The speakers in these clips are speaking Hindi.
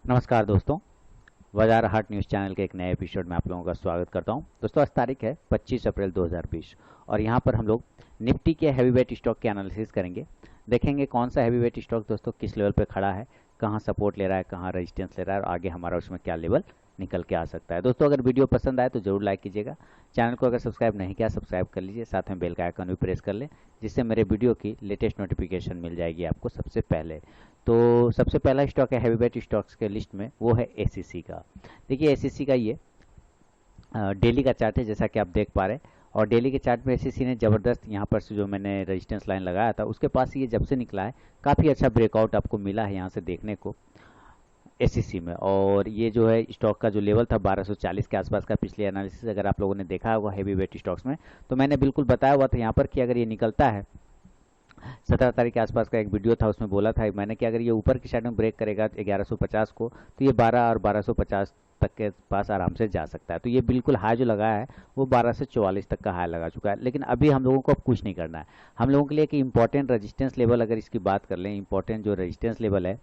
नमस्कार दोस्तों, बाजार हाट न्यूज़ चैनल के एक नए एपिसोड में आप लोगों का स्वागत करता हूं। दोस्तों, आज तारीख है 25 अप्रैल 2020 और यहां पर हम लोग निफ्टी के हैवीवेट स्टॉक के एनालिसिस करेंगे। देखेंगे कौन सा हैवीवेट स्टॉक दोस्तों किस लेवल पे खड़ा है, कहां सपोर्ट ले रहा है, कहां रेजिस्टेंस ले रहा है और आगे हमारा उसमें क्या लेवल निकल के आ सकता है। दोस्तों, अगर वीडियो पसंद आए तो जरूर लाइक कीजिएगा। चैनल को अगर सब्सक्राइब नहीं किया सब्सक्राइब कर लीजिए, साथ में बेल का आइकन भी प्रेस कर लें, जिससे मेरे वीडियो की लेटेस्ट नोटिफिकेशन मिल जाएगी आपको सबसे पहले। तो सबसे पहला स्टॉक है हैवीवेट स्टॉक्स के लिस्ट में, वो है एसीसी का। देखिए एसीसी का ये डेली का चार्ट है जैसा कि आप देख पा रहे हैं, और डेली के चार्ट में एसीसी ने ज़बरदस्त यहाँ पर से जो मैंने रेजिस्टेंस लाइन लगाया था उसके पास ये जब से निकला है काफ़ी अच्छा ब्रेकआउट आपको मिला है यहाँ से देखने को एसीसी में। और ये जो है स्टॉक का जो लेवल था 1240 के आसपास का, पिछले एनालिसिस अगर आप लोगों ने देखा होगा हैवी वेट स्टॉक्स में, तो मैंने बिल्कुल बताया हुआ था यहाँ पर कि अगर ये निकलता है 17 तारीख के आसपास का एक वीडियो था, उसमें बोला था मैंने कि अगर ये ऊपर की साइड में ब्रेक करेगा 1150 को, तो ये 12 और 1250 तक के पास आराम से जा सकता है। तो ये बिल्कुल हाई जो लगाया है वो 12 से 44 तक का हाई लगा चुका है। लेकिन अभी हम लोगों को अब कुछ नहीं करना है। हम लोगों के लिए कि इंपॉर्टेंट रेजिस्टेंस लेवल अगर इसकी बात कर लें, इंपॉर्टेंट जो रेजिस्टेंस लेवल है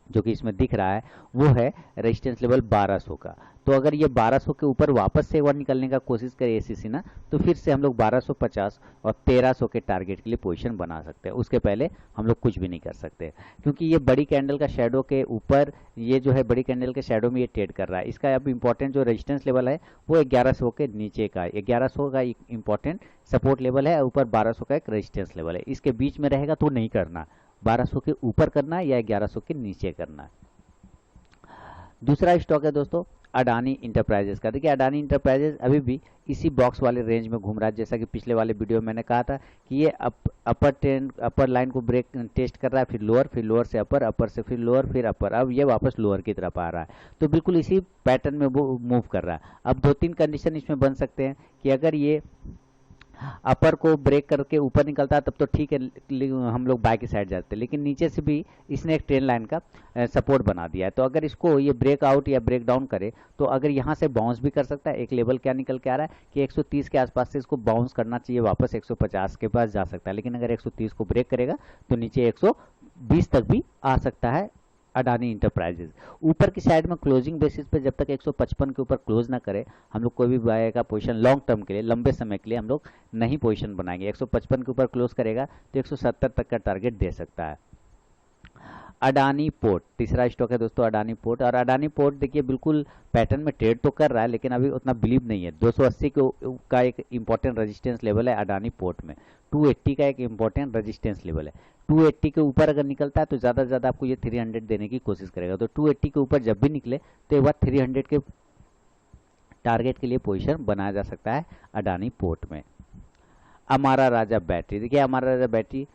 जो कि इसमें दिख रहा है वो है रेजिस्टेंस लेवल 1200 का। तो अगर ये 1200 के ऊपर वापस से एक बार निकलने का कोशिश करे एसीसी ना, तो फिर से हम लोग 1250 और 1300 के टारगेट के लिए पोजीशन बना सकते हैं। उसके पहले हम लोग कुछ भी नहीं कर सकते, क्योंकि ये बड़ी कैंडल का शेडो के ऊपर, ये जो है बड़ी कैंडल के शेडो में ये ट्रेड कर रहा है। इसका अब इंपॉर्टेंट जो रेजिस्टेंस लेवल है वो 1100 के नीचे का, 1100 का इंपॉर्टेंट सपोर्ट लेवल है, ऊपर 1200 का एक रेजिस्टेंस लेवल है। इसके बीच में रहेगा तो नहीं करना, 1200 के ऊपर करना है या 1100 के नीचे करना है। दूसरा स्टॉक है दोस्तों अडानी इंटरप्राइजेस का। देखिए अडानी इंटरप्राइजेस अभी भी इसी बॉक्स वाले रेंज में घूम रहा है, जैसा कि पिछले वाले वीडियो में मैंने कहा था कि ये अपर ट्रेंड, अपर लाइन को ब्रेक टेस्ट कर रहा है, फिर लोअर से अपर, अपर से फिर लोअर, फिर अपर, अब ये वापस लोअर की तरफ आ रहा है। तो बिल्कुल इसी पैटर्न में वो मूव कर रहा है। अब दो तीन कंडीशन इसमें बन सकते हैं कि अगर ये अपर को ब्रेक करके ऊपर निकलता है तब तो ठीक है, हम लोग बाय की साइड जाते हैं। लेकिन नीचे से भी इसने एक ट्रेन लाइन का सपोर्ट बना दिया है, तो अगर इसको ये ब्रेक आउट या ब्रेक डाउन करे तो अगर यहाँ से बाउंस भी कर सकता है। एक लेवल क्या निकल के आ रहा है कि 130 के आसपास से इसको बाउंस करना चाहिए, वापस 150 के पास जा सकता है। लेकिन अगर 130 को ब्रेक करेगा तो नीचे 120 तक भी आ सकता है अडानी इंटरप्राइजेज। ऊपर की साइड में क्लोजिंग बेसिस पे जब तक 155 के ऊपर क्लोज ना करे, हम लोग कोई भी बाय का पोजीशन लॉन्ग टर्म के लिए, लंबे समय के लिए हम लोग नहीं पोजीशन बनाएंगे। 155 के ऊपर क्लोज करेगा तो 170 तक का टारगेट दे सकता है। अडानी पोर्ट तीसरा स्टॉक है दोस्तों, अडानी पोर्ट। और अडानी पोर्ट देखिए बिल्कुल पैटर्न में ट्रेड तो कर रहा है, लेकिन अभी उतना बिलीव नहीं है। 280 का एक इंपॉर्टेंट रेजिस्टेंस लेवल है अडानी पोर्ट में, 280 का एक इंपॉर्टेंट रेजिस्टेंस लेवल है। 280 के ऊपर अगर निकलता है तो ज़्यादा से ज़्यादा आपको ये 300 देने की कोशिश करेगा। तो 280 के ऊपर जब भी निकले तो एक बार 300 के टारगेट के लिए पोजीशन बनाया जा सकता है अडानी पोर्ट में। अमारा राजा बैटरी, देखिए अमारा राजा बैटरी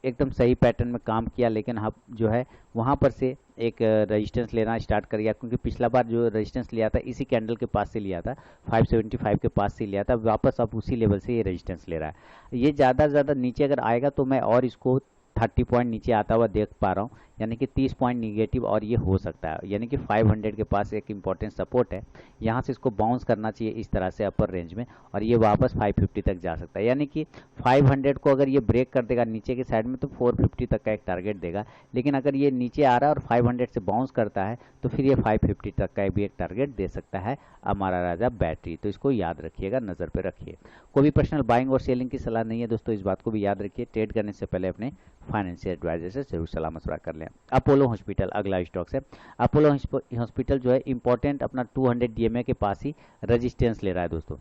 एकदम सही पैटर्न में काम किया, लेकिन हम जो है वहाँ पर से एक रेजिस्टेंस लेना स्टार्ट कर गया, क्योंकि पिछला बार जो रेजिस्टेंस लिया था इसी कैंडल के पास से लिया था, 575 के पास से लिया था, वापस अब उसी लेवल से ये रेजिस्टेंस ले रहा है। ये ज़्यादा से ज़्यादा नीचे अगर आएगा तो मैं और इसको 30 पॉइंट नीचे आता हुआ देख पा रहा हूँ, यानी कि 30 पॉइंट निगेटिव, और ये हो सकता है। यानी कि 500 के पास एक इंपॉर्टेंट सपोर्ट है, यहाँ से इसको बाउंस करना चाहिए इस तरह से अपर रेंज में, और ये वापस 550 तक जा सकता है। यानी कि 500 को अगर ये ब्रेक कर देगा नीचे की साइड में तो 450 तक का एक टारगेट देगा। लेकिन अगर ये नीचे आ रहा है और 500 से बाउंस करता है तो फिर ये 550 तक का भी एक टारगेट दे सकता है हमारा राजा बैटरी। तो इसको याद रखिएगा, नज़र पे रखिए। कोई भी पर्सनल बाइंग और सेलिंग की सलाह नहीं है दोस्तों, इस बात को भी याद रखिए। ट्रेड करने से पहले अपने फाइनेंशियल एडवाइजर से जरूर सलाह मशवरा कर लें। अपोलो हॉस्पिटल अगला स्टॉक है। अपोलो हॉस्पिटल जो है इंपॉर्टेंट अपना 200 डीएमए के पास ही रेजिस्टेंस ले रहा है दोस्तों।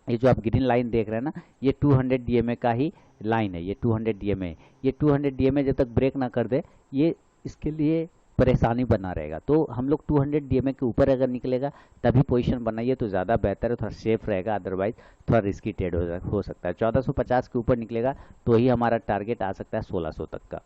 ये जो आप ग्रीन लाइन देख रहे हैं ना, ये 200 डीएमए का ही लाइन है, ये 200 डीएमए। ये 200 डीएमए जब तक ब्रेक ना कर दे ये इसके लिए परेशानी बना रहेगा। तो हम लोग 200 डीएमए के ऊपर अगर निकलेगा तभी पोजीशन बनाइए तो ज़्यादा बेहतर है, थोड़ा सेफ रहेगा। अदरवाइज थोड़ा रिस्की ट्रेड हो सकता है। 1450 के ऊपर निकलेगा तो ही हमारा टारगेट आ सकता है 1600 तक का।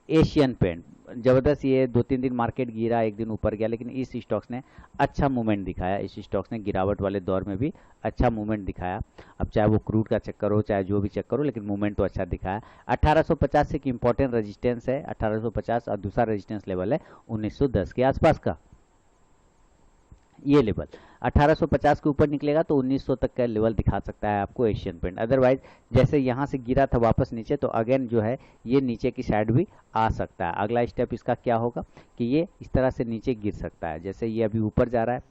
एशियन पेंट जबरदस्त, ये 2-3 दिन मार्केट गिरा, एक दिन ऊपर गया, लेकिन इस स्टॉक्स ने अच्छा मूवमेंट दिखाया। इस स्टॉक्स ने गिरावट वाले दौर में भी अच्छा मूवमेंट दिखाया। अब चाहे वो क्रूड का चक्कर हो चाहे जो भी चक्कर हो, लेकिन मूवमेंट तो अच्छा दिखाया। 1850 से एक इंपॉर्टेंट रेजिस्टेंस है 1850, और दूसरा रेजिस्टेंस लेवल है 1910 के आसपास का। ये लेवल 1850 के ऊपर निकलेगा तो 1900 तक का लेवल दिखा सकता है आपको एशियन पेंट। अदरवाइज जैसे यहाँ से गिरा था वापस नीचे, तो अगेन जो है ये नीचे की साइड भी आ सकता है। अगला स्टेप इसका क्या होगा कि ये इस तरह से नीचे गिर सकता है। जैसे ये अभी ऊपर जा रहा है,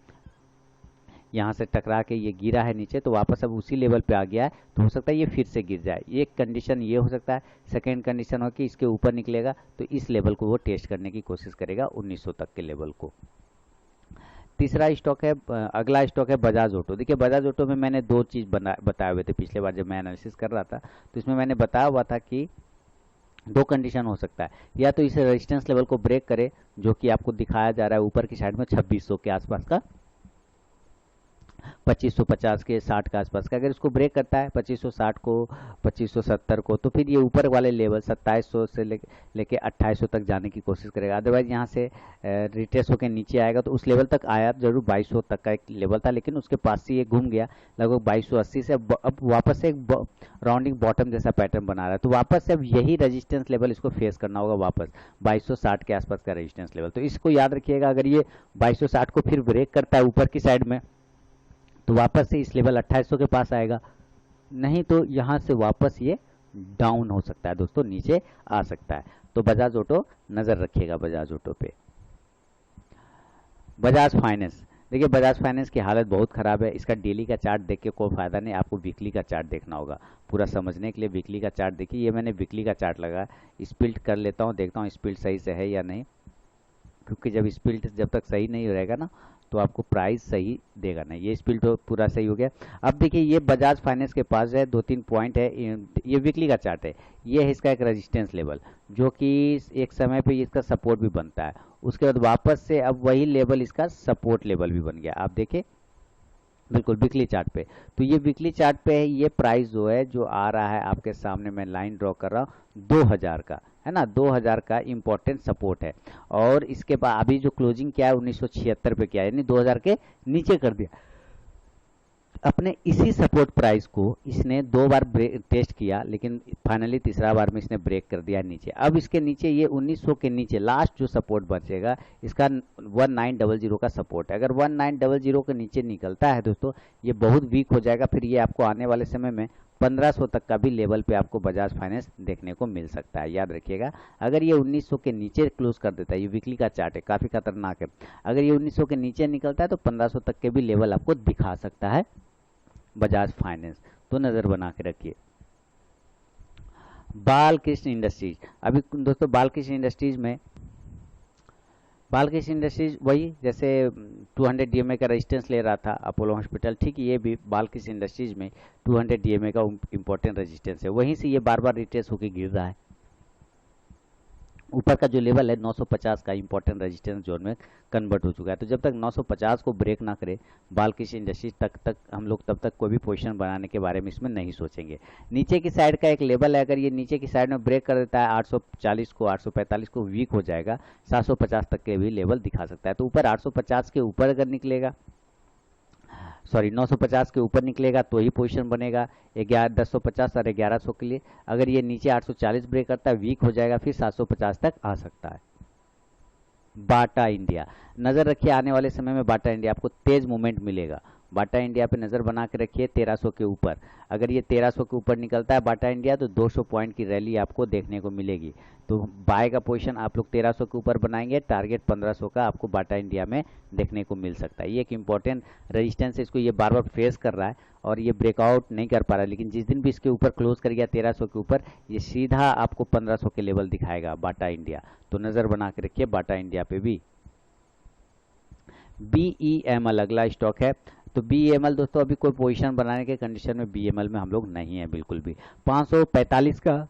यहाँ से टकरा के ये गिरा है नीचे, तो वापस अब उसी लेवल पे आ गया है, तो हो सकता है ये फिर से गिर जाए। एक कंडीशन ये हो सकता है। सेकेंड कंडीशन हो कि इसके ऊपर निकलेगा तो इस लेवल को वो टेस्ट करने की कोशिश करेगा, 1900 तक के लेवल को। तीसरा स्टॉक है, अगला स्टॉक है बजाज ऑटो। देखिए बजाज ऑटो में मैंने दो चीज़ बताए हुए थे पिछले बार जब मैं एनालिसिस कर रहा था, तो इसमें मैंने बताया हुआ था कि दो कंडीशन हो सकता है, या तो इसे रेजिस्टेंस लेवल को ब्रेक करे, जो कि आपको दिखाया जा रहा है ऊपर की साइड में 2600 के आसपास का, 2550 के 60 के आसपास का। अगर इसको ब्रेक करता है 2560 को, 2570 को, तो फिर ये ऊपर वाले लेवल 2700 से लेके 2800 तक जाने की कोशिश करेगा। अदरवाइज यहाँ से रिट्रेस होकर नीचे आएगा, तो उस लेवल तक आया जरूर, 2200 तक का एक लेवल था, लेकिन उसके पास से ये घूम गया लगभग 2280 से। अब वापस से एक राउंडिंग बॉटम जैसा पैटर्न बना रहा है, तो वापस से अब यही रेजिस्टेंस लेवल इसको फेस करना होगा, वापस 2260 के आसपास का रेजिस्टेंस लेवल। तो इसको याद रखिएगा, अगर ये 2260 को फिर ब्रेक करता है ऊपर की साइड में, तो वापस से इस लेवल 2800 के पास आएगा, नहीं तो यहाँ से वापस ये डाउन हो सकता है दोस्तों, नीचे आ सकता है। तो बजाज ऑटो नज़र रखिएगा बजाज ऑटो पे। बजाज फाइनेंस, देखिए बजाज फाइनेंस की हालत बहुत ख़राब है। इसका डेली का चार्ट देख के कोई फ़ायदा नहीं, आपको वीकली का चार्ट देखना होगा पूरा समझने के लिए। वीकली का चार्ट देखिए, ये मैंने वीकली का चार्ट लगा, स्पिल्ट कर लेता हूँ, देखता हूँ स्पिल्ट सही से है या नहीं, क्योंकि जब स्पिल्ट जब तक सही नहीं रहेगा ना, तो आपको प्राइस सही देगा नहीं। ये स्पिल्ट तो पूरा सही हो गया। अब देखिए ये बजाज फाइनेंस के पास है 2-3 पॉइंट है, ये वीकली का चार्ट है, ये है इसका एक रेजिस्टेंस लेवल, जो कि एक समय पे इसका सपोर्ट भी बनता है। उसके बाद वापस से अब वही लेवल इसका सपोर्ट लेवल भी बन गया, आप देखिए बिल्कुल वीकली चार्ट पे। तो ये वीकली चार्ट पे है, ये प्राइस जो है जो आ रहा है आपके सामने, मैं लाइन ड्रॉ कर रहा हूँ 2000 का, है ना, 2000 का इंपॉर्टेंट सपोर्ट है। और इसके बाद अभी जो क्लोजिंग किया है 1976 पे किया है, यानी 2000 के नीचे कर दिया। अपने इसी सपोर्ट प्राइस को इसने 2 बार टेस्ट किया, लेकिन फाइनली तीसरा बार में इसने ब्रेक कर दिया नीचे। अब इसके नीचे ये 1900 के नीचे लास्ट जो सपोर्ट बचेगा इसका 1900 का सपोर्ट है। अगर 1900 के नीचे निकलता है दोस्तों, ये बहुत वीक हो जाएगा, फिर ये आपको आने वाले समय में 1500 तक का भी लेवल पे आपको बजाज फाइनेंस देखने को मिल सकता है। याद रखिएगा, अगर ये 1900 के नीचे क्लोज कर देता है, ये वीकली का चार्ट है, काफ़ी खतरनाक है, अगर ये 1900 के नीचे निकलता है तो 1500 तक के भी लेवल आपको दिखा सकता है बजाज फाइनेंस, तो नज़र बना के रखिए। बालकृष्ण इंडस्ट्रीज, अभी दोस्तों बालकृष्ण इंडस्ट्रीज में, बालकृष्ण इंडस्ट्रीज वही जैसे 200 डीएमए का रेजिस्टेंस ले रहा था अपोलो हॉस्पिटल, ठीक ये भी बालकृष्ण इंडस्ट्रीज में 200 डीएमए का इंपॉर्टेंट रेजिस्टेंस है, वहीं से ये बार बार रिट्रेस होकर गिर रहा है। ऊपर का जो लेवल है 950 का इंपॉर्टेंट रेजिस्टेंस जोन में कन्वर्ट हो चुका है। तो जब तक 950 को ब्रेक ना करे बालकृष्ण इंडस्ट्रीज तक हम लोग तब तक कोई भी पोजीशन बनाने के बारे में इसमें नहीं सोचेंगे। नीचे की साइड का एक लेवल है, अगर ये नीचे की साइड में ब्रेक कर देता है 840 को, 845 को, वीक हो जाएगा, 750 तक के भी लेवल दिखा सकता है। तो ऊपर 850 के ऊपर अगर निकलेगा, सॉरी 950 के ऊपर निकलेगा तो ही पोजीशन बनेगा 1050 और 1100 के लिए। अगर ये नीचे 840 ब्रेक करता है, वीक हो जाएगा, फिर 750 तक आ सकता है। बाटा इंडिया, नज़र रखिए आने वाले समय में बाटा इंडिया आपको तेज मूवमेंट मिलेगा। बाटा इंडिया पे नज़र बना के रखिए 1300 के ऊपर, अगर ये 1300 के ऊपर निकलता है बाटा इंडिया तो 200 पॉइंट की रैली आपको देखने को मिलेगी। तो बाय का पोजीशन आप लोग 1300 के ऊपर बनाएंगे, टारगेट 1500 का आपको बाटा इंडिया में देखने को मिल सकता है। ये एक इंपॉर्टेंट रेजिस्टेंस है, इसको ये बार बार फेस कर रहा है और ये ब्रेकआउट नहीं कर पा रहा है, लेकिन जिस दिन भी इसके ऊपर क्लोज कर गया 1300 के ऊपर, ये सीधा आपको 1500 के लेवल दिखाएगा बाटा इंडिया। तो नज़र बना के रखिए बाटा इंडिया पे भी। BEML अगला स्टॉक है। तो BEML दोस्तों अभी कोई पोजीशन बनाने के कंडीशन में BEML में हम लोग नहीं है बिल्कुल भी। 545 का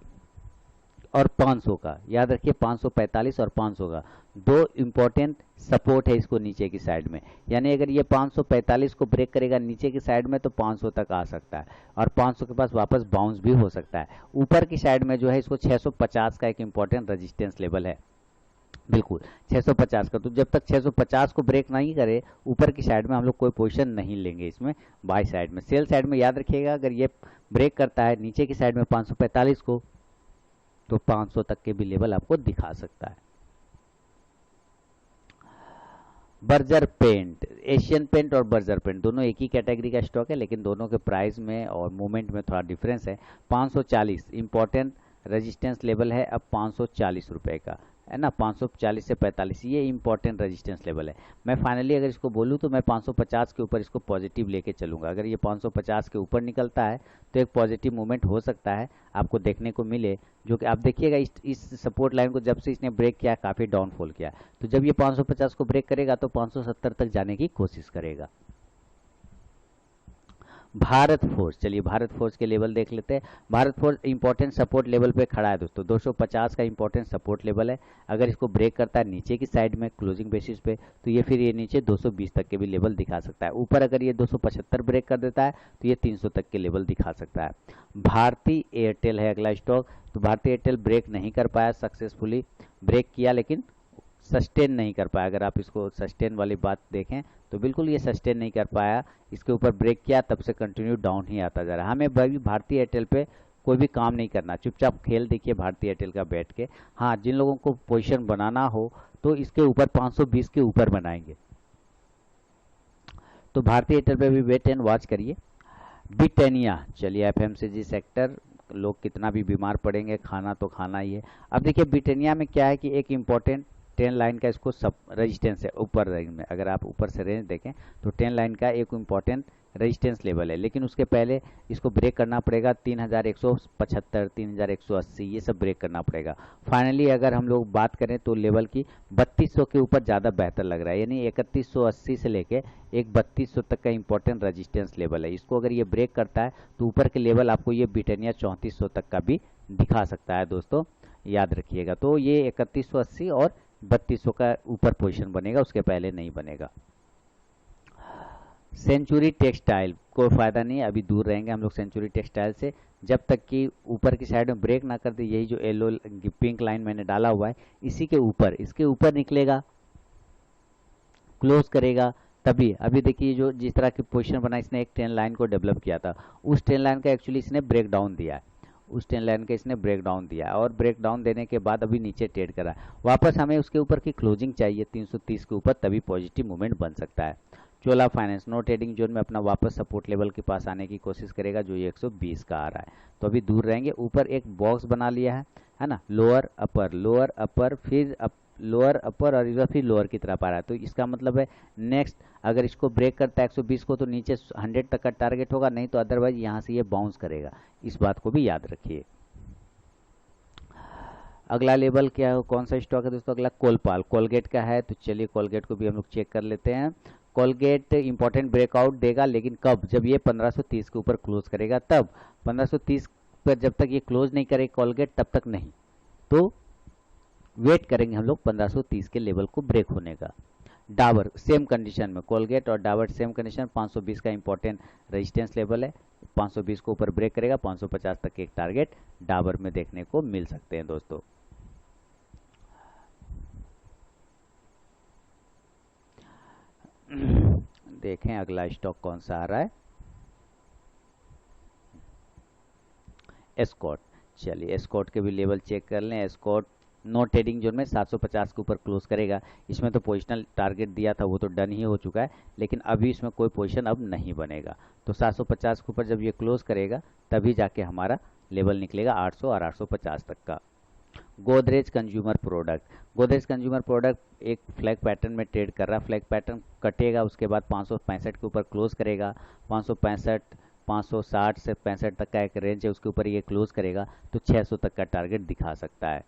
और 500 का, याद रखिए 545 और 500 का दो इंपॉर्टेंट सपोर्ट है इसको नीचे की साइड में, यानी अगर ये 545 को ब्रेक करेगा नीचे की साइड में तो 500 तक आ सकता है और 500 के पास वापस बाउंस भी हो सकता है। ऊपर की साइड में जो है इसको 650 का एक इंपॉर्टेंट रेजिस्टेंस लेवल है, बिल्कुल 650 का। तो जब तक 650 को ब्रेक नहीं करे ऊपर की साइड में हम लोग कोई पोजीशन नहीं लेंगे इसमें बाय साइड में। सेल साइड में याद रखिएगा अगर ये ब्रेक करता है नीचे की साइड में 545 को तो 500 तक के भी लेवल आपको दिखा सकता है। बर्जर पेंट, एशियन पेंट और बर्जर पेंट दोनों एक ही कैटेगरी का स्टॉक है, लेकिन दोनों के प्राइस में और मूवमेंट में थोड़ा डिफरेंस है। 540 इंपॉर्टेंट रेजिस्टेंस लेवल है अब 540 रुपये का, है ना। 540 से 45 ये इंपॉर्टेंट रेजिस्टेंस लेवल है। मैं फाइनली अगर इसको बोलूँ तो मैं 550 के ऊपर इसको पॉजिटिव लेके चलूँगा। अगर ये 550 के ऊपर निकलता है तो एक पॉजिटिव मूवमेंट हो सकता है आपको देखने को मिले, जो कि आप देखिएगा इस सपोर्ट लाइन को जब से इसने ब्रेक किया काफ़ी डाउनफॉल किया, तो जब ये 550 को ब्रेक करेगा तो 570 तक जाने की कोशिश करेगा। भारत फोर्ज, चलिए भारत फोर्ज के लेवल देख लेते हैं। Bharat forge important support level पे खड़ा है दोस्तों, 250 का इंपॉर्टेंट सपोर्ट लेवल है। अगर इसको ब्रेक करता है नीचे की साइड में क्लोजिंग बेसिस पे तो ये फिर ये नीचे 220 तक के भी लेवल दिखा सकता है। ऊपर अगर ये 275 ब्रेक कर देता है तो ये 300 तक के लेवल दिखा सकता है। भारती एयरटेल है अगला स्टॉक, तो भारती एयरटेल ब्रेक नहीं कर पाया, सक्सेसफुली ब्रेक किया लेकिन सस्टेन नहीं कर पाया। अगर आप इसको सस्टेन वाली बात देखें तो बिल्कुल ये सस्टेन नहीं कर पाया, इसके ऊपर ब्रेक किया तब से कंटिन्यू डाउन ही आता जा रहा है। हमें भाई भारतीय एयरटेल पे कोई भी काम नहीं करना, चुपचाप खेल देखिए भारतीय एयरटेल का बैठ के। हाँ, जिन लोगों को पोजीशन बनाना हो तो इसके ऊपर 520 के ऊपर बनाएंगे, तो भारतीय एयरटेल पे भी वेट एंड वॉच करिए। ब्रिटानिया, चलिए एफएमसीजी सेक्टर, लोग कितना भी बीमार पड़ेंगे, खाना तो खाना ही है। अब देखिए ब्रिटानिया में क्या है कि एक इम्पॉर्टेंट 10 लाइन का इसको सब रेजिस्टेंस है ऊपर रेंज में। अगर आप ऊपर से रेंज देखें तो 10 लाइन का एक इम्पॉर्टेंट रेजिस्टेंस लेवल है, लेकिन उसके पहले इसको ब्रेक करना पड़ेगा 3175, 3180 ये सब ब्रेक करना पड़ेगा। फाइनली अगर हम लोग बात करें तो लेवल की 3200 के ऊपर ज़्यादा बेहतर लग रहा है, यानी 3180 से लेके एक 3200 तक का इंपॉर्टेंट रेजिस्टेंस लेवल है। इसको अगर ये ब्रेक करता है तो ऊपर के लेवल आपको ये ब्रिटानिया 3400 तक का भी दिखा सकता है दोस्तों, याद रखिएगा। तो ये 3180 और 3200 का ऊपर पोजीशन बनेगा, उसके पहले नहीं बनेगा। सेंचुरी टेक्सटाइल, कोई फायदा नहीं है, अभी दूर रहेंगे हम लोग सेंचुरी टेक्सटाइल से जब तक कि ऊपर की साइड में ब्रेक ना कर दे। यही जो येलो पिंक लाइन मैंने डाला हुआ है इसी के ऊपर, इसके ऊपर निकलेगा, क्लोज करेगा तभी। अभी देखिए जो जिस तरह की पोजीशन बना इसने एक 10 लाइन को डेवलप किया था, उस 10 लाइन का एक्चुअली इसने ब्रेक डाउन दिया है, उस 10 लाइन का इसने ब्रेक डाउन दिया और ब्रेक डाउन देने के बाद अभी नीचे ट्रेड करा। वापस हमें उसके ऊपर की क्लोजिंग चाहिए 330 के ऊपर, तभी पॉजिटिव मूवमेंट बन सकता है। चोला फाइनेंस नो ट्रेडिंग जोन में अपना वापस सपोर्ट लेवल के पास आने की कोशिश करेगा, जो ये 120 का आ रहा है, तो अभी दूर रहेंगे। ऊपर एक बॉक्स बना लिया है ना, लोअर अपर फिर लोअर अपर और इधर फिर लोअर की तरफ आ रहा है, तो इसका मतलब है नेक्स्ट अगर इसको ब्रेक करता है 120 को तो नीचे 100 तक का टारगेट होगा, नहीं तो अदरवाइज यहाँ से ये बाउंस करेगा, इस बात को भी याद रखिए। अगला लेवल क्या कौन सा स्टॉक है दोस्तों, अगला कोलपाल, कोलगेट का है, तो चलिए कोलगेट को भी हम लोग चेक कर लेते हैं। कोलगेट इंपॉर्टेंट ब्रेकआउट देगा, लेकिन कब, जब ये 1530 के ऊपर क्लोज करेगा तब। 1530 पर जब तक ये क्लोज नहीं करे कोलगेट तब तक नहीं, तो वेट करेंगे हम लोग 1530 के लेवल को ब्रेक होने का। डाबर सेम कंडीशन में, कोलगेट और डाबर सेम कंडीशन, 520 का इंपॉर्टेंट रेजिस्टेंस लेवल है, 520 को ऊपर ब्रेक करेगा 550 तक के एक टारगेट डाबर में देखने को मिल सकते हैं दोस्तों। देखें अगला स्टॉक कौन सा आ रहा है, एस्कॉर्ट, चलिए एस्कॉर्ट के भी लेवल चेक कर लें। एस्कॉर्ट नो ट्रेडिंग जोन में 750 के ऊपर क्लोज करेगा, इसमें तो पोजिशनल टारगेट दिया था वो तो डन ही हो चुका है, लेकिन अभी इसमें कोई पोजीशन अब नहीं बनेगा, तो 750 के ऊपर जब ये क्लोज करेगा तभी जाके हमारा लेवल निकलेगा 800 और 850 तक का। Godrej consumer product, Godrej consumer product एक फ्लैग पैटर्न में ट्रेड कर रहा है, फ्लैग पैटर्न कटेगा उसके बाद 565 के ऊपर क्लोज करेगा, 565 560 से 65 तक का एक रेंज है, उसके ऊपर ये क्लोज करेगा तो 600 तक का टारगेट दिखा सकता है।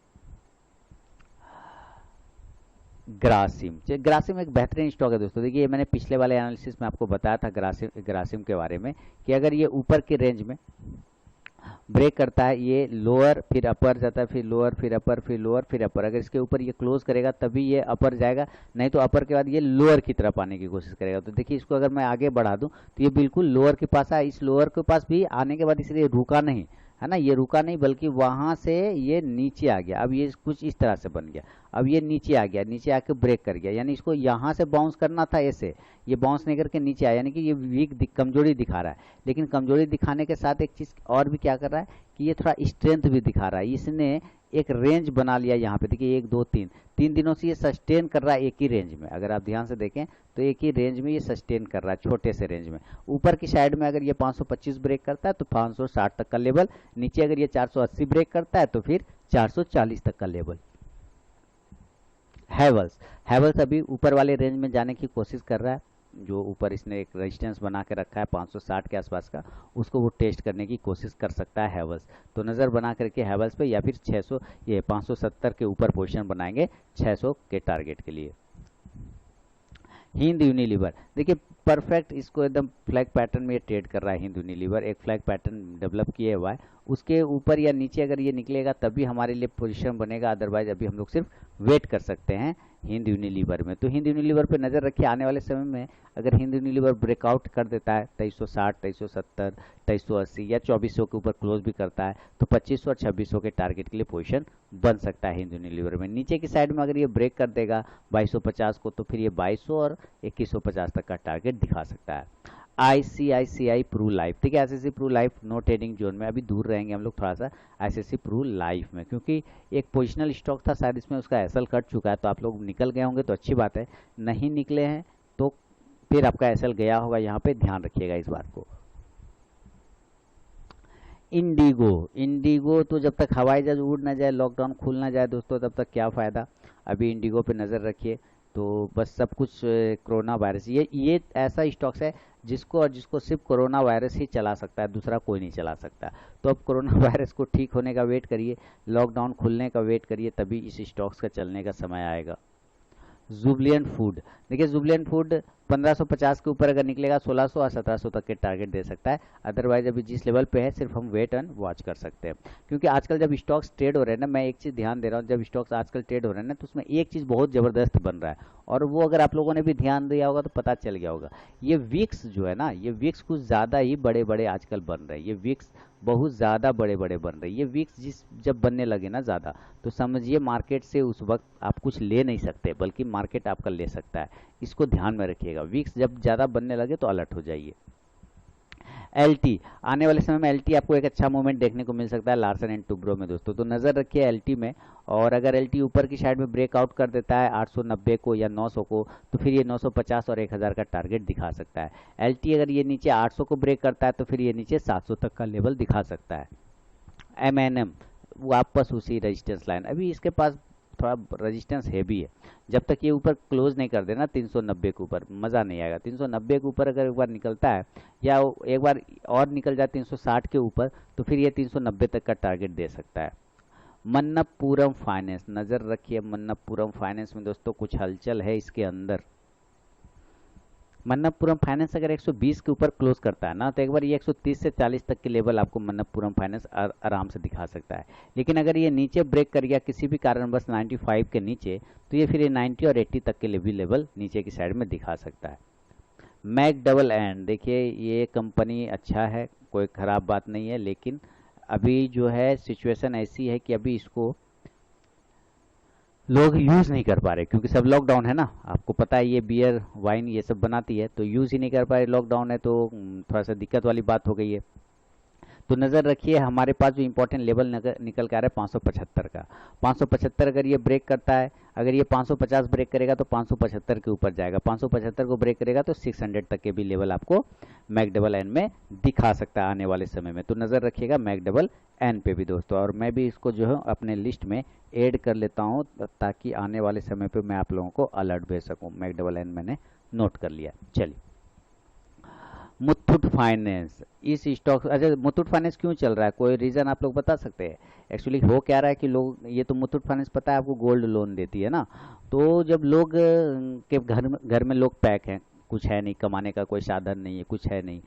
ग्रासिम, ग्रासिम एक बेहतरीन स्टॉक है दोस्तों। देखिए मैंने पिछले वाले एनालिसिस में आपको बताया था ग्रासिम के बारे में कि अगर ये ऊपर के रेंज में ब्रेक करता है, ये लोअर फिर अपर जाता है, फिर लोअर फिर अपर फिर लोअर फिर अपर, अगर इसके ऊपर ये क्लोज करेगा तभी ये अपर जाएगा, नहीं तो अपर के बाद ये लोअर की तरफ आने की कोशिश करेगा। तो देखिए इसको अगर मैं आगे बढ़ा दूं तो ये बिल्कुल लोअर के पास आया, इस लोअर के पास भी आने के बाद इसलिए रुका नहीं है ना, ये रुका नहीं बल्कि वहां से ये नीचे आ गया। अब ये कुछ इस तरह से बन गया, अब ये नीचे आ गया, नीचे आके ब्रेक कर गया, यानी इसको यहाँ से बाउंस करना था ऐसे, ये बाउंस नहीं करके नीचे आया, यानी कि ये वीक कमजोरी दिखा रहा है। लेकिन कमजोरी दिखाने के साथ एक चीज और भी क्या कर रहा है कि ये थोड़ा स्ट्रेंथ भी दिखा रहा है। इसने एक रेंज बना लिया यहाँ पे, देखिए 1 2 3 3 दिनों से ये सस्टेन कर रहा है एक ही रेंज में। अगर आप ध्यान से देखें तो एक ही रेंज में ये सस्टेन कर रहा है, छोटे से रेंज में। ऊपर की साइड में अगर ये 525 ब्रेक करता है तो 560 तक का लेवल, नीचे अगर ये 480 ब्रेक करता है तो फिर 440 तक का लेवल। हैवल्स अभी ऊपर वाले रेंज में जाने की कोशिश कर रहा है, जो ऊपर इसने एक रेजिस्टेंस बना के रखा है 560 के आसपास का, उसको वो टेस्ट करने की कोशिश कर सकता है हैवल्स। तो नज़र बना करके हैवल्स पे, या फिर 600 ये 570 के ऊपर पोजीशन बनाएंगे 600 के टारगेट के लिए। हिंद यूनिलीवर देखिए परफेक्ट, इसको एकदम फ्लैग पैटर्न में ये ट्रेड कर रहा है। हिंद यूनिलीवर एक फ्लैग पैटर्न डेवलप किए हुआ है, उसके ऊपर या नीचे अगर ये निकलेगा तभी हमारे लिए पोजीशन बनेगा, अदरवाइज अभी हम लोग सिर्फ वेट कर सकते हैं हिंद यूनिलीवर में। तो हिंद यूनिलीवर पे नज़र रखिए, आने वाले समय में अगर हिंद यूनिलीवर ब्रेकआउट कर देता है 2360, 2370, 2380 या 2400 के ऊपर क्लोज भी करता है तो 2500 और 2600 के टारगेट के लिए पोजीशन बन सकता है हिंद यूनिलीवर में। नीचे की साइड में अगर ये ब्रेक कर देगा 2250 को तो फिर ये 2200 और 2150 तक का टारगेट दिखा सकता है। ICICI प्रू लाइफ, ठीक है, ICICI Pru life no trading zone में, अभी दूर रहेंगे हम लोग थोड़ा सा ICICI प्रू लाइफ में, क्योंकि एक पोजिशनल स्टॉक था, शायद इसमें उसका एसएल कट चुका है। तो आप लोग निकल गए होंगे तो अच्छी बात है, नहीं निकले हैं तो फिर आपका एसएल गया होगा, यहाँ पे ध्यान रखिएगा इस बात को। इंडिगो तो जब तक हवाई जहाज उड़ ना जाए, लॉकडाउन खुल ना जाए दोस्तों, तब तक क्या फ़ायदा। अभी इंडिगो पे नज़र रखिए। तो बस सब कुछ कोरोना वायरस, ये ऐसा स्टॉक्स है जिसको सिर्फ कोरोना वायरस ही चला सकता है, दूसरा कोई नहीं चला सकता। तो अब कोरोना वायरस को ठीक होने का वेट करिए, लॉकडाउन खुलने का वेट करिए, तभी इस स्टॉक्स का चलने का समय आएगा। जुबलियंट फूड देखिए, जुबलियंट फूड 1550 के ऊपर अगर निकलेगा 1600 और 1700 तक के टारगेट दे सकता है, अदरवाइज अभी जिस लेवल पे है सिर्फ हम वेट एंड वॉच कर सकते हैं। क्योंकि आजकल जब स्टॉक्स ट्रेड हो रहे हैं ना, मैं एक चीज़ ध्यान दे रहा हूँ, जब स्टॉक्स आजकल ट्रेड हो रहे हैं ना तो उसमें एक चीज़ बहुत ज़बरदस्त बन रहा है, और वो अगर आप लोगों ने भी ध्यान दिया होगा तो पता चल गया होगा। ये विक्स जो है ना, ये विक्स कुछ ज़्यादा ही बड़े बड़े आजकल बन रहे हैं, ये विक्स बहुत ज़्यादा बड़े बड़े बन रहे हैं। ये विक्स जब बनने लगे ना ज़्यादा, तो समझिए मार्केट से उस वक्त आप कुछ ले नहीं सकते, बल्कि मार्केट आपका ले सकता है। इसको ध्यान में रखिएगा, विक्स जब ज़्यादा बनने लगे तो अलर्ट हो जाइए। एलटी, आने वाले समय में एलटी आपको एक अच्छा मूवमेंट देखने को मिल सकता है लार्सन एंड टुब्रो में दोस्तों, तो नज़र रखिए एलटी में। और अगर एलटी ऊपर की साइड में ब्रेकआउट कर देता है 890 को या 900 को, तो फिर ये 950 और 1000 का टारगेट दिखा सकता है। एलटी अगर ये नीचे 800 को ब्रेक करता है तो फिर ये नीचे 700 तक का लेवल दिखा सकता है। एमएनएम वापस उसी रेजिस्टेंस लाइन, अभी इसके पास थोड़ा रेजिस्टेंस हैवी है, जब तक ये ऊपर क्लोज नहीं कर देना 390 के ऊपर मज़ा नहीं आएगा। 390 के ऊपर अगर एक बार निकलता है या एक बार और निकल जाए 360 के ऊपर, तो फिर ये 390 तक का टारगेट दे सकता है। मन्नप्पुरम फाइनेंस, नज़र रखिए मन्नप्पुरम फाइनेंस में दोस्तों कुछ हलचल है इसके अंदर। मन्नप्पुरम फाइनेंस अगर 120 के ऊपर क्लोज करता है ना, तो एक बार ये 130 से 40 तक के लेवल आपको मन्नप्पुरम फाइनेंस आराम से दिखा सकता है। लेकिन अगर ये नीचे ब्रेक कर गया किसी भी कारणवश 95 के नीचे, तो ये फिर ये 90 और 80 तक के लेवल नीचे की साइड में दिखा सकता है। मैक डबल एंड, देखिए ये कंपनी अच्छा है, कोई ख़राब बात नहीं है, लेकिन अभी जो है सिचुएशन ऐसी है कि अभी इसको लोग यूज़ नहीं कर पा रहे, क्योंकि सब लॉकडाउन है ना, आपको पता है ये बियर वाइन ये सब बनाती है, तो यूज़ ही नहीं कर पा रहे, लॉकडाउन है, तो थोड़ा सा दिक्कत वाली बात हो गई है। तो नज़र रखिए हमारे पास जो इंपॉर्टेंट लेवल निकल के आ रहा है 575 का। 575 अगर ये ब्रेक करता है, अगर ये 550 ब्रेक करेगा तो 575 के ऊपर जाएगा, 575 को ब्रेक करेगा तो 600 तक के भी लेवल आपको मैक डबल एन में दिखा सकता है आने वाले समय में। तो नज़र रखिएगा मैक डबल एन पे भी दोस्तों, और मैं भी इसको जो है अपने लिस्ट में ऐड कर लेता हूँ ताकि आने वाले समय पे मैं आप लोगों को अलर्ट भेज सकूँ। मैक डबल एन मैंने नोट कर लिया। चलिए मुथूट फाइनेंस, इस स्टॉक, अच्छा मुथूट फाइनेंस क्यों चल रहा है, कोई रीज़न आप लोग बता सकते हैं? एक्चुअली हो क्या रहा है कि लोग, ये तो मुथूट फाइनेंस पता है आपको गोल्ड लोन देती है ना, तो जब लोग के घर में लोग पैक हैं, कुछ है नहीं, कमाने का कोई साधन नहीं है, कुछ है नहीं,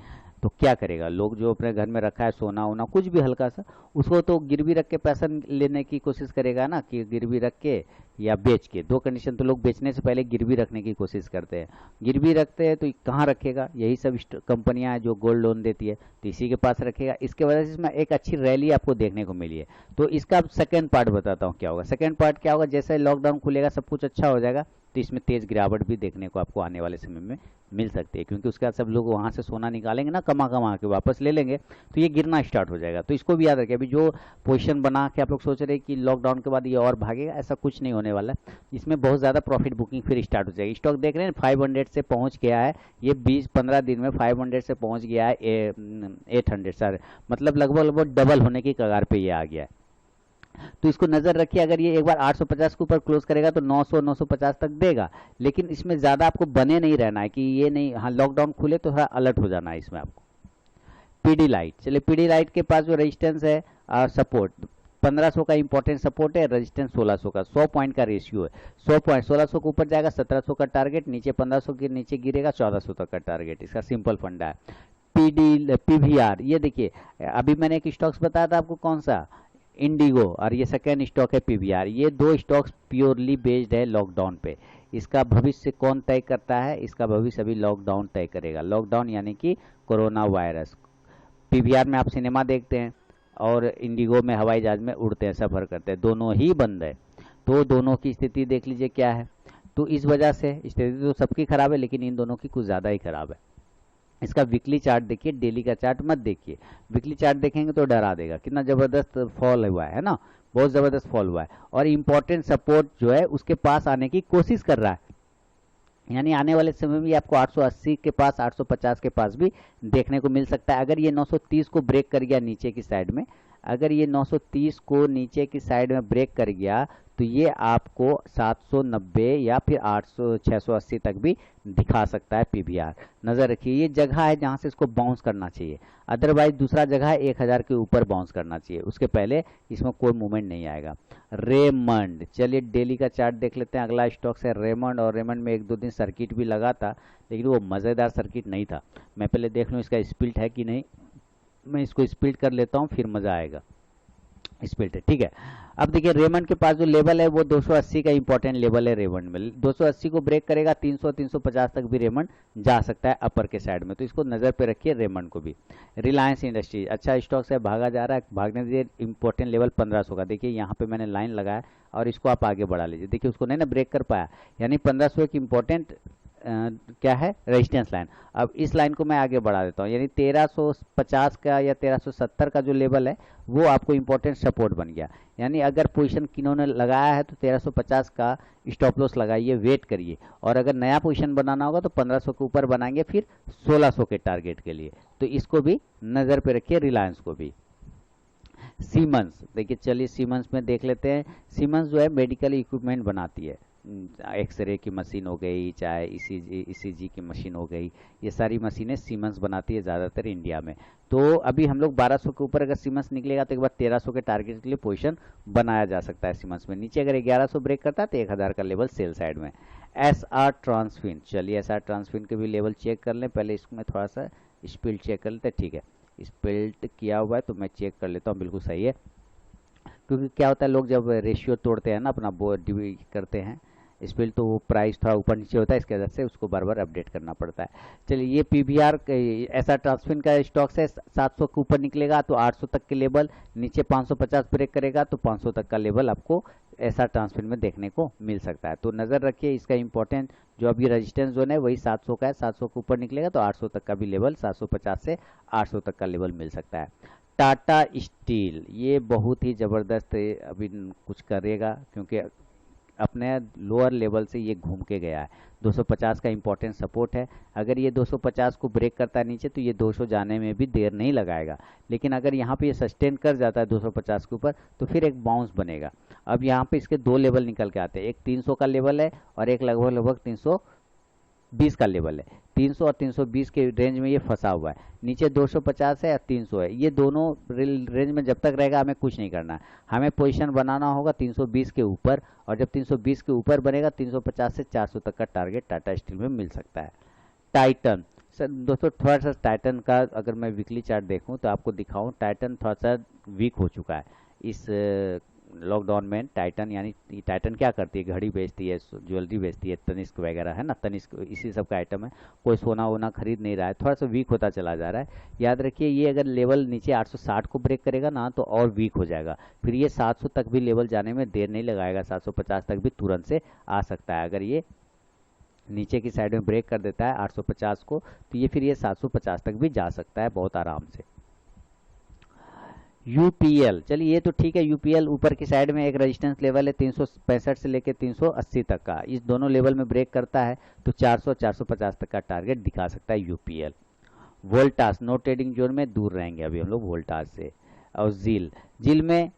तो क्या करेगा लोग, जो अपने घर में रखा है सोना वोना कुछ भी हल्का सा, उसको तो गिरवी रख के पैसा लेने की कोशिश करेगा ना, कि गिरवी रख के या बेच के। दो कंडीशन, तो लोग बेचने से पहले गिरवी रखने की कोशिश करते हैं। गिरवी रखते हैं तो कहाँ रखेगा, यही सब कंपनियां हैं जो गोल्ड लोन देती है, तो इसी के पास रखेगा। इसके वजह से इसमें एक अच्छी रैली आपको देखने को मिली है। तो इसका सेकेंड पार्ट बताता हूँ क्या होगा। सेकेंड पार्ट क्या होगा, जैसे लॉकडाउन खुलेगा सब कुछ अच्छा हो जाएगा, तो इसमें तेज़ गिरावट भी देखने को आपको आने वाले समय में मिल सकती है, क्योंकि उसके बाद सब लोग वहाँ से सोना निकालेंगे ना, कमा कमा के वापस ले लेंगे, तो ये गिरना स्टार्ट हो जाएगा। तो इसको भी याद रखें। अभी जो पोजीशन बना के आप लोग सोच रहे हैं कि लॉकडाउन के बाद ये और भागेगा, ऐसा कुछ नहीं होने वाला है। इसमें बहुत ज़्यादा प्रॉफिट बुकिंग फिर स्टार्ट हो जाएगी। स्टॉक देख रहे हैं 500 से पहुँच गया है, ये 20-15 दिन में 500 से पहुँच गया है 800 सर, मतलब लगभग लगभग डबल होने की कगार पे ये आ गया है। तो इसको नजर रखिए, अगर ये एक बार 850 के ऊपर क्लोज करेगा तो 900 950 तक देगा, लेकिन इसमें ज़्यादा आपको बने नहीं रहना है कि ये नहीं, हाँ लॉकडाउन खुले तो थोड़ा अलर्ट हो जाना है इसमें आपको। पीडी लाइट, चलिए पीडी लाइट के पास जो रेजिस्टेंस है सपोर्ट 1500 का इंपॉर्टेंट सपोर्ट है, रेजिस्टेंस 1600 का, 100 पॉइंट का रेशियो है। 100 पॉइंट 1600 के ऊपर जाएगा 1700 का टारगेट, नीचे 1500 के नीचे गिरेगा 1400 तक का टारगेट, इसका सिंपल फंडा है। पीवीआर, ये देखिए अभी मैंने एक स्टॉक्स बताया था आपको, कौन सा, इंडिगो, और ये सेकेंड स्टॉक है पीवीआर। ये दो स्टॉक्स प्योरली बेस्ड है लॉकडाउन पे। इसका भविष्य कौन तय करता है? इसका भविष्य अभी लॉकडाउन तय करेगा। लॉकडाउन यानी कि कोरोना वायरस। पीवीआर में आप सिनेमा देखते हैं और इंडिगो में हवाई जहाज में उड़ते हैं, सफ़र करते हैं, दोनों ही बंद है। तो दोनों की स्थिति देख लीजिए क्या है। तो इस वजह से स्थिति तो सबकी खराब है, लेकिन इन दोनों की कुछ ज़्यादा ही खराब है। इसका वीकली चार्ट देखिए, डेली का चार्ट मत देखिए। वीकली चार्ट देखेंगे तो डरा देगा, कितना ज़बरदस्त फॉल हुआ है ना, बहुत ज़बरदस्त फॉल हुआ है। और इम्पोर्टेंट सपोर्ट जो है उसके पास आने की कोशिश कर रहा है, यानी आने वाले समय में आपको 880 के पास, 850 के पास भी देखने को मिल सकता है। अगर ये 930 को ब्रेक कर गया नीचे की साइड में, अगर ये 930 को नीचे की साइड में ब्रेक कर गया तो ये आपको 790 या फिर 800 680 तक भी दिखा सकता है पीवीआर। नज़र रखिए, ये जगह है जहां से इसको बाउंस करना चाहिए, अदरवाइज दूसरा जगह है 1000 के ऊपर बाउंस करना चाहिए, उसके पहले इसमें कोई मूवमेंट नहीं आएगा। रेमंड, चलिए डेली का चार्ट देख लेते हैं। अगला स्टॉक है रेमंड, और रेमंड में 1-2 दिन सर्किट भी लगा था, लेकिन वो मज़ेदार सर्किट नहीं था। मैं पहले देख लूँ इसका स्पिल्ट है कि नहीं, मैं इसको स्पिल्ट कर लेता हूँ, फिर मज़ा आएगा। स्पिल्ट है, ठीक है। अब देखिए रेमंड के पास जो लेवल है वो 280 का इंपॉर्टेंट लेवल है। रेमंड में 280 को ब्रेक करेगा 300 350 तक भी रेमंड जा सकता है अपर के साइड में, तो इसको नज़र पे रखिए रेमंड को भी। रिलायंस इंडस्ट्रीज अच्छा स्टॉक से भागा जा रहा है, भागने दीजिए। इंपॉर्टेंट लेवल 1500 का, देखिए यहाँ पे मैंने लाइन लगाया और इसको आप आगे बढ़ा लीजिए। देखिए उसको नहीं ना ब्रेक कर पाया, यानी 1500 एक इंपॉर्टेंट क्या है, रेजिस्टेंस लाइन। अब इस लाइन को मैं आगे बढ़ा देता हूँ, यानी 1350 का या 1370 का जो लेवल है वो आपको इंपॉर्टेंट सपोर्ट बन गया। यानी अगर पोजीशन किन्होंने लगाया है तो 1350 का स्टॉप लॉस लगाइए, वेट करिए, और अगर नया पोजीशन बनाना होगा तो 1500 के ऊपर बनाएंगे, फिर 1600 के टारगेट के लिए। तो इसको भी नज़र पे रखिए, रिलायंस को भी। सीमेंस, देखिए चलिए सीमेंस में देख लेते हैं। सीमेंस जो है मेडिकल इक्विपमेंट बनाती है, एक्सरे की मशीन हो गई, चाहे ईसीजी की मशीन हो गई, ये सारी मशीनें सीमेंस बनाती है ज़्यादातर इंडिया में। तो अभी हम लोग 1200 के ऊपर अगर सीमेंस निकलेगा तो एक बार 1300 के टारगेट के लिए पोजीशन बनाया जा सकता है सीमेंस में। नीचे अगर 1100 ब्रेक करता है तो 1000 का लेवल सेल साइड में। एसआर ट्रांसफिन, चलिए एसआर ट्रांसफिन के भी लेवल चेक कर लें, पहले इसमें थोड़ा सा स्पिल्ट चेक कर लेते हैं। ठीक है, स्पिल्ट किया हुआ है तो मैं चेक कर लेता हूँ, बिल्कुल सही है। क्योंकि क्या होता है, लोग जब रेशियो तोड़ते हैं ना अपना डिवाइड करते हैं स्पिल, तो वो प्राइस थोड़ा ऊपर नीचे होता है, इसके वजह से उसको बार बार अपडेट करना पड़ता है। चलिए ये पीवीआर ऐसा ट्रांसफिन का स्टॉक है, 700 के ऊपर निकलेगा तो 800 तक के लेवल, नीचे 550 ब्रेक करेगा तो 500 तक का लेवल आपको ऐसा ट्रांसफिन में देखने को मिल सकता है। तो नज़र रखिए, इसका इंपॉर्टेंट जो अभी रेजिस्टेंस जोन है वही 700 का है, 700 के ऊपर निकलेगा तो 800 तक का भी लेवल, 750 से 800 तक का लेवल मिल सकता है। टाटा स्टील, ये बहुत ही ज़बरदस्त अभी कुछ करेगा, क्योंकि अपने लोअर लेवल से ये घूम के गया है। 250 का इंपॉर्टेंट सपोर्ट है, अगर ये 250 को ब्रेक करता है नीचे तो ये 200 जाने में भी देर नहीं लगाएगा। लेकिन अगर यहाँ पे ये सस्टेन कर जाता है 250 के ऊपर तो फिर एक बाउंस बनेगा। अब यहाँ पे इसके दो लेवल निकल के आते हैं, एक 300 का लेवल है और एक लगभग लगभग 320 का लेवल है। 300 और 320 के रेंज में ये फंसा हुआ है, नीचे 250 है या 300 है, ये दोनों रेंज में जब तक रहेगा हमें कुछ नहीं करना है। हमें पोजीशन बनाना होगा 320 के ऊपर, और जब 320 के ऊपर बनेगा 350 से 400 तक का टारगेट टाटा स्टील में मिल सकता है। टाइटन, सर दोस्तों थोड़ा सा टाइटन का अगर मैं वीकली चार्ट देखूं तो आपको दिखाऊं, टाइटन थोड़ा सा वीक हो चुका है इस लॉकडाउन में। टाइटन यानी टाइटन क्या करती है, घड़ी बेचती है, ज्वेलरी बेचती है, तनिष्क वगैरह है ना, तनिष्क इसी सब का आइटम है। कोई सोना वोना खरीद नहीं रहा है, थोड़ा सा वीक होता चला जा रहा है। याद रखिए ये अगर लेवल नीचे 860 को ब्रेक करेगा ना तो और वीक हो जाएगा, फिर ये 700 तक भी लेवल जाने में देर नहीं लगाएगा, 750 तक भी तुरंत से आ सकता है अगर ये नीचे की साइड में ब्रेक कर देता है 850 को, तो ये फिर ये 750 तक भी जा सकता है बहुत आराम से। यूपीएल, चलिए ये तो ठीक है। यूपीएल ऊपर की साइड में एक रेजिस्टेंस लेवल है 365 से लेकर 380 तक का, इस दोनों लेवल में ब्रेक करता है तो 400 450 तक का टारगेट दिखा सकता है UPL. Voltas no trading zone में दूर रहेंगे अभी हम लोग वोल्टास से। और जील, जील में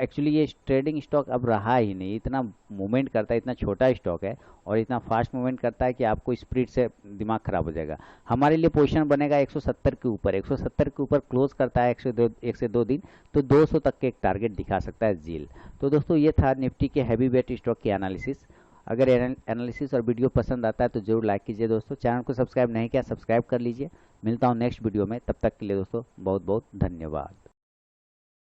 एक्चुअली ये ट्रेडिंग स्टॉक अब रहा ही नहीं, इतना मूवमेंट करता है, इतना छोटा स्टॉक है और इतना फास्ट मूवमेंट करता है कि आपको स्प्रिट से दिमाग खराब हो जाएगा। हमारे लिए पोजीशन बनेगा 170 के ऊपर, 170 के ऊपर क्लोज करता है 1 से 2 दिन, तो 200 तक के एक टारगेट दिखा सकता है जील। तो दोस्तों ये था निफ्टी के हैवी वेट स्टॉक की एनालिसिस। अगर एनालिसिस और वीडियो पसंद आता है तो जरूर लाइक कीजिए दोस्तों। चैनल को सब्सक्राइब नहीं किया, सब्सक्राइब कर लीजिए। मिलता हूँ नेक्स्ट वीडियो में, तब तक के लिए दोस्तों बहुत बहुत धन्यवाद।